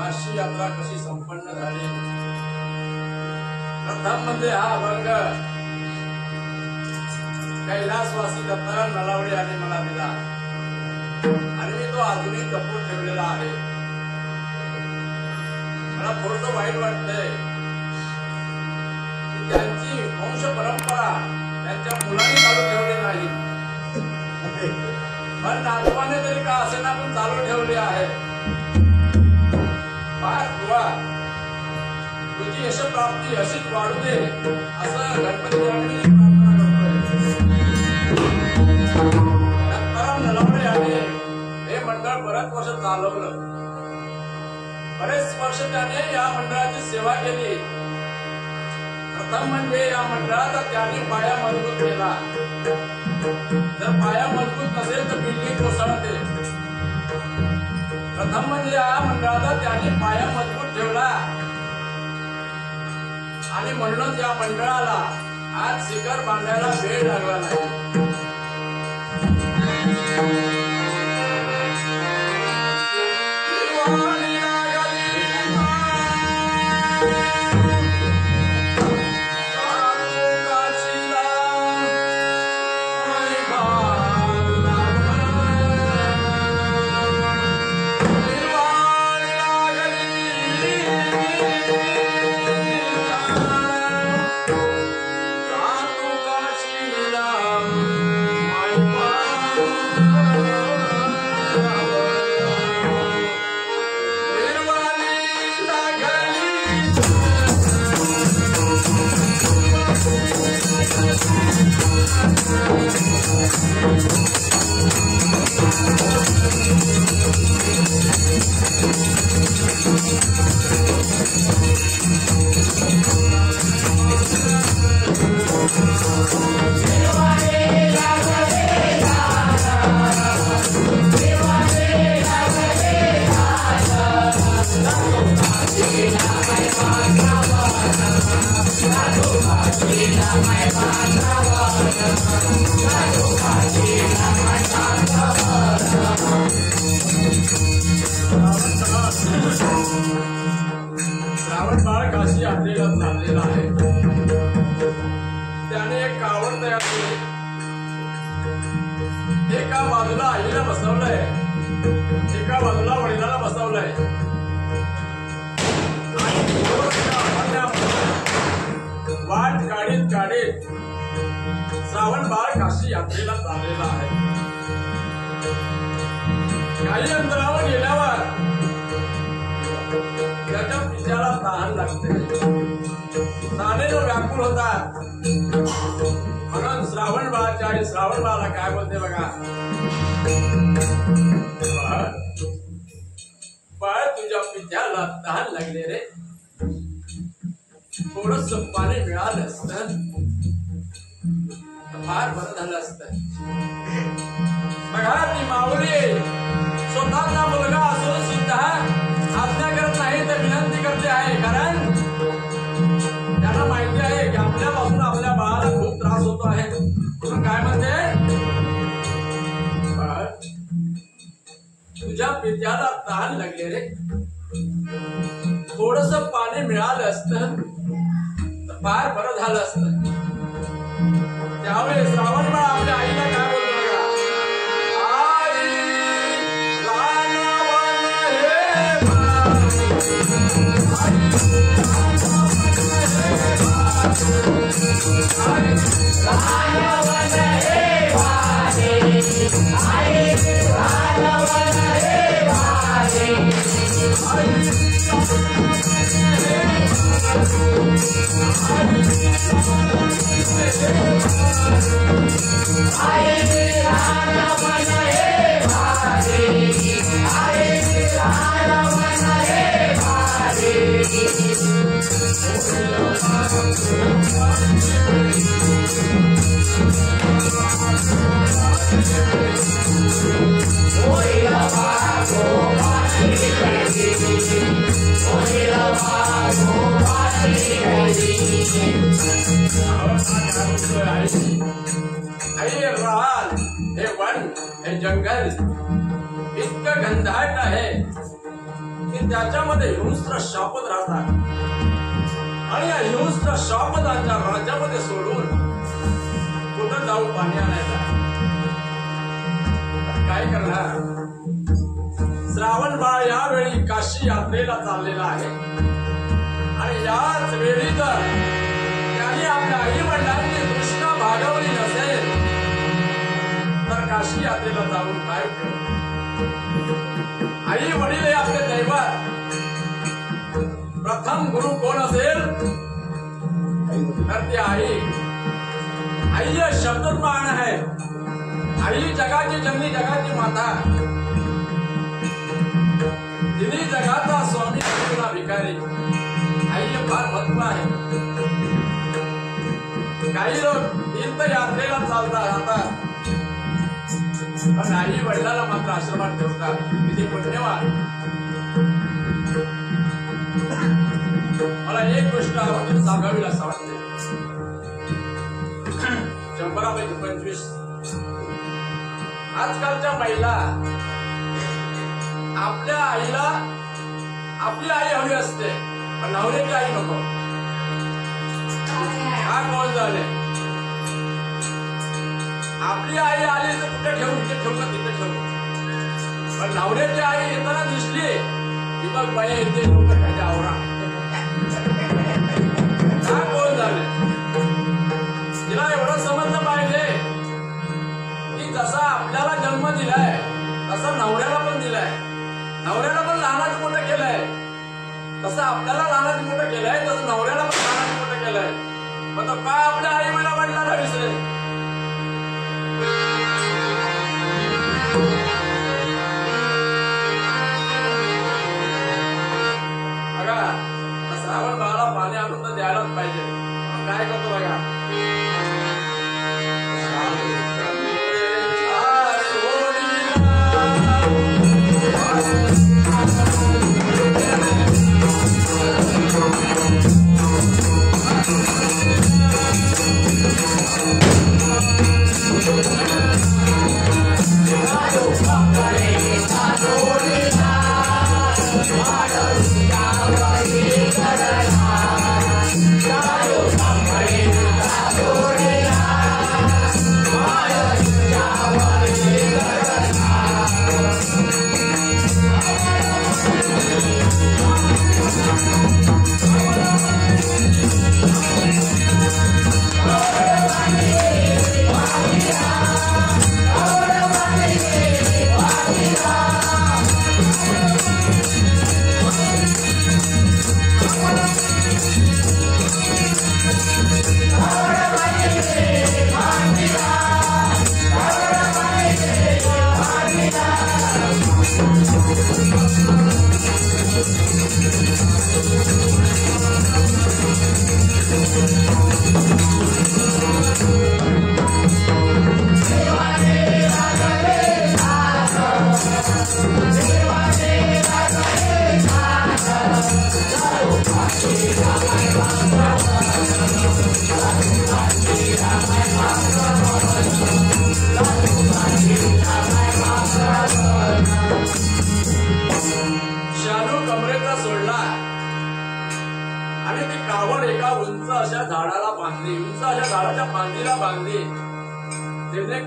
काशी यात्रा कशी संपन्न झाली। प्रथम म्हणजे हा अभंग कैलासवासी दत्ताराम नलावडे यांनी मला दिला आणि मी तो अजूनही जपून ठेवलेला आहे। मला थोडंसं वाईट वाटतंय की त्यांची वंश परंपरा त्यांच्या मुलांनी चालू ठेवली नाही, पण नातवाने तरी का असेना पण चालू ठेवली आहे। तुझी यशप्राप्ती अशीच वाढू दे असं गणपती देवांनी प्रार्थना करतोय। दत्ताराम नलावडे यांनी हे मंडळ बरेच वर्ष चालवलं, बरेच वर्ष त्याने या मंडळाची सेवा केली। प्रथम म्हणजे या मंडळाचा त्याने पाया मजबूत केला। जर पाया मजबूत नसेल तर बिल्डिंग कोसळते। प्रथम म्हणजे या मंडळाचा त्याने पाया मजबूत ठेवला आणि म्हणूनच या मंडळाला आज शिखर बांधायला वेळ लागला नाही। श्रावण बाळ काशी यात्रेला चाललेला आहे। त्याने एक कावड तयार केली, एका बाजूला आईला बसवलंय, एका बाजूला वडिलाला बसवलंय आणि वाट काढीत काढीत श्रावण बाळ काशी यात्रेला चाललेला आहे। काही अंतरावर गेल्यावर त्याच्या पित्याला तहान लागते, तहानेनं व्याकुळ होतात। म्हणून श्रावण बाळाच्या आई श्रावण बाळाला काय बोलते बघा, बाळ तुझ्या पित्याला तहान लागले रे, थोडस पाणी मिळालं असतं फार बरं झालं असतं। बघा ती माऊली स्वतःचा मुलगा असून सुद्धा आज्ञा करत नाही तर विनंती करते आहे, कारण त्यांना माहिती आहे की आपल्यापासून आपल्या बाळाला खूप त्रास होतो आहे। म्हणून काय म्हणते, तुझ्या पित्याला तहान लागले रे, थोडस पाणी मिळालं असतं तर फार बरं झालं असतं। त्यावेळी श्रावण बाळ आपल्या आईला काय बोलतो बघा, जंगल इतकं घनदाट आहे की त्याच्यामध्ये हिंस्त्र शापद राहतात आणि या हिंस्त्र शापदांच्या राज्यामध्ये सोडून कुठं जाऊ पाणी आणायला काय करणार? श्रावण बाळ यावेळी काशी यात्रेला चाललेला आहे आणि याच वेळी जर त्यांनी आपल्या आई वडिलांची तृष्णा भागवली नसेल तर काशी यात्रेला जाऊन काय उपयोग? आई वडील हे आपले दैवत. प्रथम गुरु कोण असेल तर ती आई. आई हे शब्दमान आहे. आई जगाची जननी, जगाची माता. तिने जगाचा स्वामी तुला भिकारी. आई हे फार महत्व आहे. काही लोक तीर्थयात्रेला चालतात राहतात पण आई वडिलाला मात्र आश्रमात ठेवतात. किती पुण्यवान. मला एक गोष्ट आवडते सांगावी असं वाटते. 100पैकी 25 आजकालच्या महिला आपल्या आईला आपली आई हवी असते पण नवऱ्याची आई नको. हा कोण झाले? आपली आई आली तर कुठे ठेवू? इथे ठेवू का तिथे ठेवू? पण नवऱ्याची आई येताना दिसली की मग बाया येते लोक त्याच्या आवरा. का कोण झाले? तिला एवढं समजलं पाहिजे की जसा आपल्याला जन्म दिलाय तसा नवऱ्याला पण दिलाय. नवऱ्याला पण लहानाचं मोठं केलंय. तसं आपल्याला लहानाचं मोठं केलंय तसं नवऱ्याला पण लहानाचं मोठं केलंय. मग तो काय आपल्या आई मला वडिलांना विसरेल? बघा श्रावण बाळाला पाणी आणून तर द्यायलाच पाहिजे. मग काय करतो बघा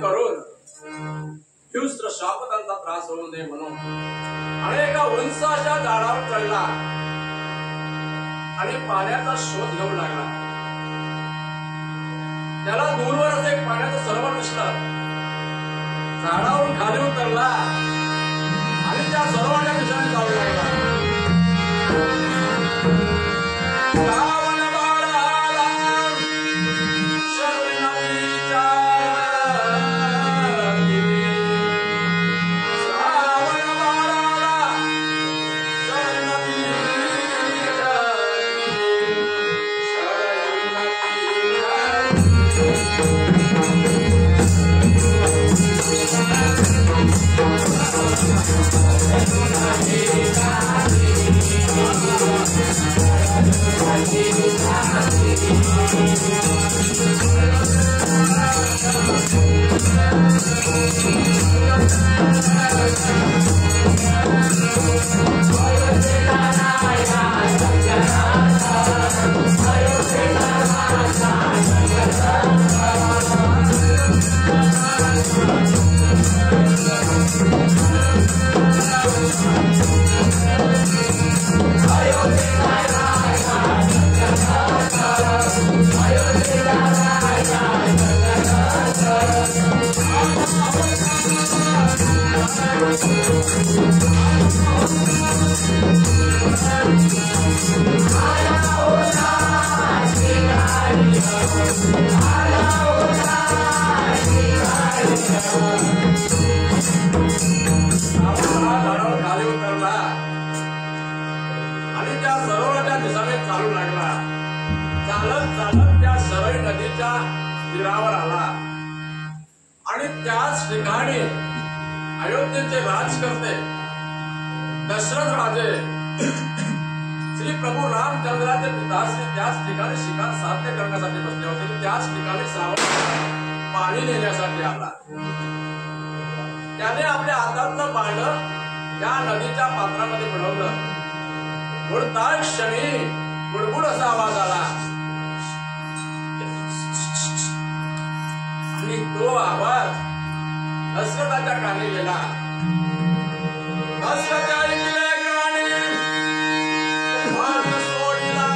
करून हिंस्त्र शापदांचा त्रास होऊ नये म्हणून आणि एका उंच अशा झाडावर चढला आणि पाण्याचा शोध घेऊ लागला. त्याला दूरवरच एक पाण्याचं सरोवर दिसलं. झाडावरून खाली उतरला आणि त्या सरोवराच्या दिशेने जाऊ लागला. Bye. आणि त्या सरोवराच्या दिशेने चालू लागला. चालत चालत त्या सरळ नदीच्या तीरावर आला आणि त्याच ठिकाणी अयोध्येचे राजकर्ते दशरथ राजे श्री प्रभू रामचंद्राचे पिताश्री त्याच ठिकाणी शिकार साध्य करण्यासाठी बसले होते. त्याच ठिकाणी श्रावण पाणी नेण्यासाठी आला. त्याने आपल्या हातातलं पाळणं त्या नदीच्या पात्रामध्ये बुडवलं. बुडता क्षणी बुडबुड असा आवाज आला आणि तो आवाज दशरथाच्या कानी गेला. दशरथाच्या ऐकल्या कानी मान सोडला.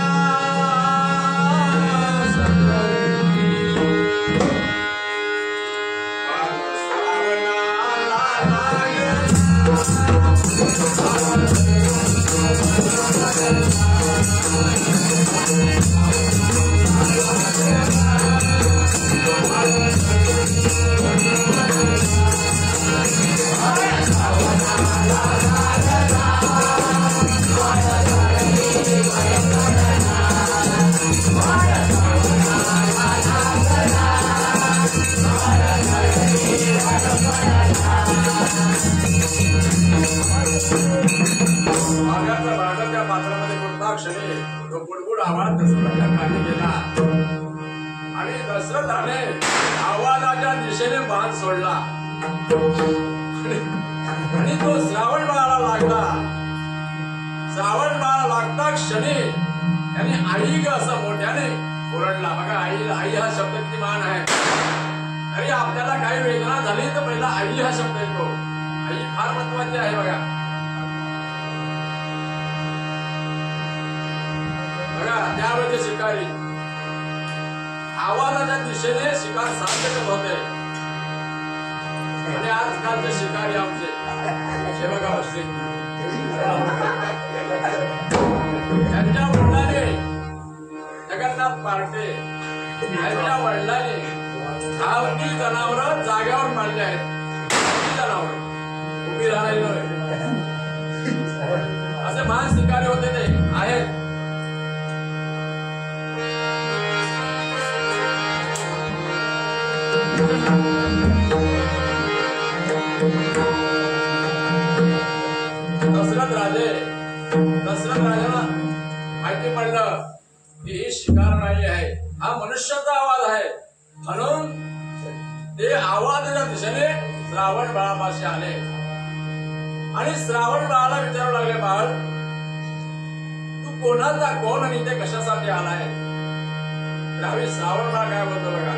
तो बुडबुड आवाज दशरथाच्या कानी गेला आणि दशरथाने आवाजाच्या दिशेने बाण सोडला आणि तो श्रावण बाळाला लागला. श्रावण बाळाला लागता क्षणी त्याने आई ग असं मोठ्याने ओरडला. बघा आई हा शब्द किती मान आहे. तरी आपल्याला काही वेदना झाली तर पहिला आई हा शब्द येतो. आई फार महत्वाची आहे. बघा त्यावेळेचे शिकारी आवाजाच्या दिशेने शिकार साध्य करत होते. आणि आजकालचे शिकारी आमचे हे बघा असते त्यांच्या वडिलांनी जगन्नाथ पार्टे यांच्या वडिलांनी धावती जनावर जाग्यावर पाळले आहेत. जनावर उभी राहिली असे महान शिकारी होते ते आहेत. दशरथ राजाला माहिती पडलं की ही शिकार नाही आहे, हा मनुष्याचा आवाज आहे. म्हणून ते आवाजाच्या दिशेने श्रावण बाळापाशी आले आणि श्रावण बाळाला विचारू लागले, बाळ तू कोणाचा कोण आणि ते कशासाठी आलाय? त्यावेळी श्रावण बाळ काय बोलतो बघा.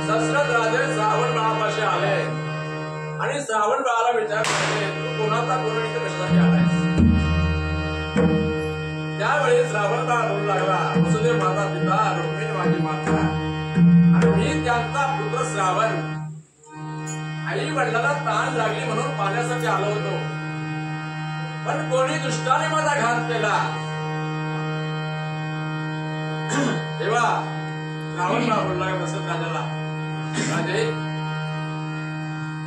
दशरथ राजे श्रावण बाळापाशी आले आणि श्रावण बाळाला विचारले, तू कोणाचा कोण इथे कशासाठी आलायस? त्यावेळी श्रावण बाळ बोलू लागला, वसुदेव माझा पिता, रुक्मिणी माझी माता आणि मी त्यांचा पुत्र श्रावण. आई वडिलांना ताण लागली म्हणून पाण्यासाठी आलो होतो, पण कोणी दुष्टाने माझा घात केला. तेव्हा श्रावण बाळ बोलला दशरथ राजाला, राजे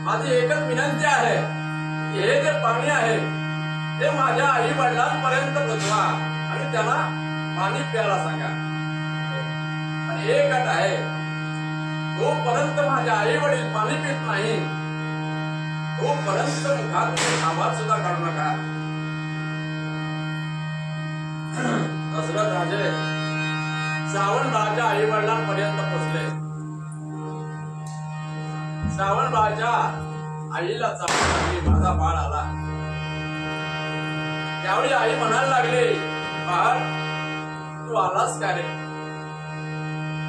माझी एकच विनंती आहे, हे जे पाणी आहे ते माझ्या आई वडिलांपर्यंत पोचवा आणि त्याला पाणी प्यायला सांगा. आणि एक अट आहे, जोपर्यंत माझे आई वडील पाणी पित नाही तोपर्यंत मुखातून आवाज सुद्धा काढू नका. दशरथ राजे श्रावणबाळाच्या आई वडिलांपर्यंत पोचले. श्रावणबाळाच्या आईला चांगली लागली, माझा बाळ आला. त्यावेळी आई म्हणायला लागली, बाळ तू आलास का रे?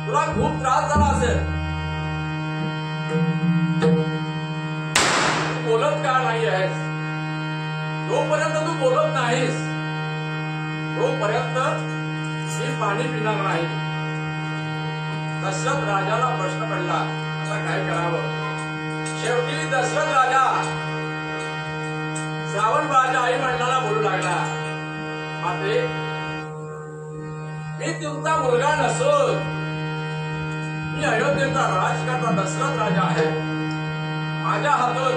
तुला खूप त्रास झाला असेल, तू बोलत का नाही आहेस? जोपर्यंत तू बोलत नाहीस तोपर्यंत मी पाणी पिणार नाही. दशरथ राजाला प्रश्न पडला, आता काय करावं? शेवटी दशरथ राजा श्रावणबाळाच्या आई वडिलांना बोलू लागला, माते मी तुमचा मुलगा नसून मी अयोध्येचा राजकर्ता दशरथ राजा आहे. माझ्या हातून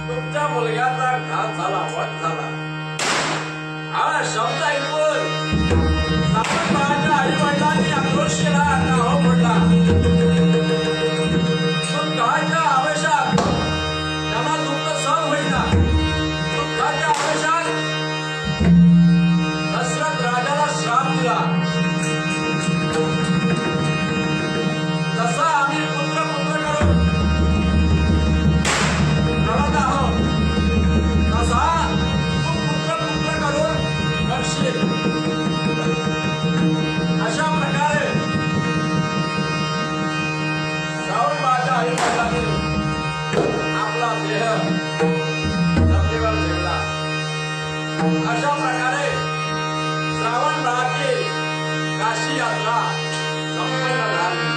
तुमच्या मुलग्याचा घात झाला, वध झाला. हा शब्द ऐकून श्रावणबाळाच्या आई वडिलांनी आक्रोश केला, नाहो पडला. दुःखाच्या आवेशात त्यांना दुःख सहन होईना. दुःखाच्या आवेशात दशरथ राजाला श्राप दिला. जसा आम्ही पुत्र करून रडत आहोत तसा तू पुत्र करून रडशील. अशा प्रकारे श्रावणबाळाच्या आई वडिलांनी आपला देह जमिनीवर ठेवला. अशा प्रकारे श्रावणबाळाची काशी यात्रा संपन्न झाली.